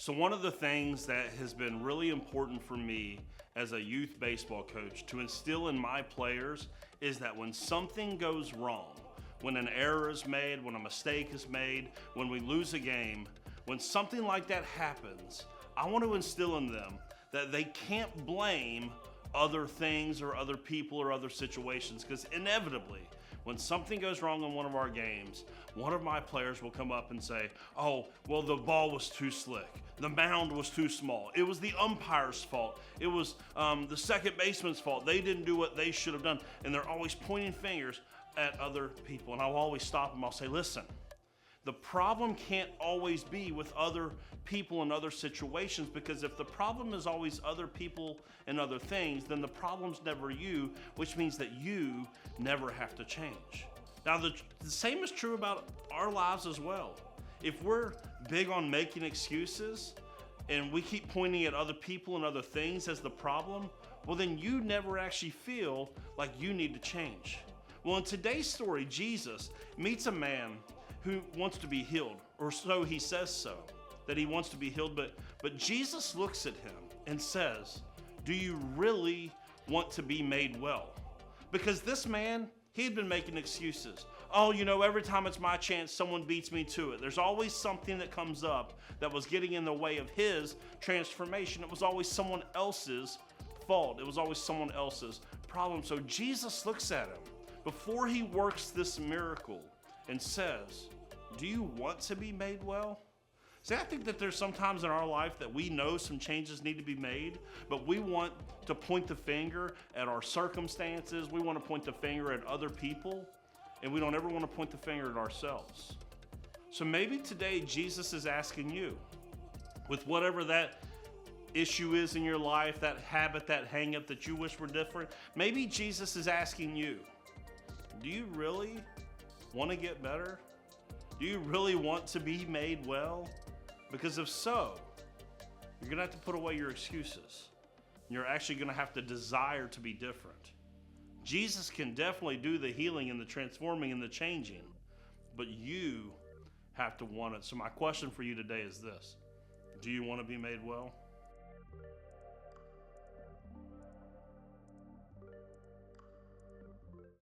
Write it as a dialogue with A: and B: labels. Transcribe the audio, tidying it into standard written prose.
A: So one of the things that has been really important for me as a youth baseball coach to instill in my players is that when something goes wrong, when an error is made, when a mistake is made, when we lose a game, when something like that happens, I want to instill in them that they can't blame other things or other people or other situations, because inevitably, when something goes wrong in one of our games, one of my players will come up and say, oh, well, the ball was too slick. The mound was too small. It was the umpire's fault. It was the second baseman's fault. They didn't do what they should have done. And they're always pointing fingers at other people. And I'll always stop them. I'll say, listen, the problem can't always be with other people and other situations, because if the problem is always other people and other things, then the problem's never you, which means that you never have to change. Now, the same is true about our lives as well. If we're big on making excuses and we keep pointing at other people and other things as the problem, well, then you never actually feel like you need to change. Well, in today's story, Jesus meets a man who wants to be healed, or so he says so, that he wants to be healed. But Jesus looks at him and says, do you really want to be made well? Because this man, he had been making excuses. Oh, every time it's my chance, someone beats me to it. There's always something that comes up that was getting in the way of his transformation. It was always someone else's fault. It was always someone else's problem. So Jesus looks at him before he works this miracle and says, do you want to be made well? See, I think that there's sometimes in our life that we know some changes need to be made, but we want to point the finger at our circumstances. We want to point the finger at other people, and we don't ever want to point the finger at ourselves. So maybe today Jesus is asking you, with whatever that issue is in your life, that habit, that hang-up that you wish were different, maybe Jesus is asking you, do you really want to get better? Do you really want to be made well? Because if so, you're going to have to put away your excuses. You're actually going to have to desire to be different. Jesus can definitely do the healing and the transforming and the changing, but you have to want it. So my question for you today is this: do you want to be made well?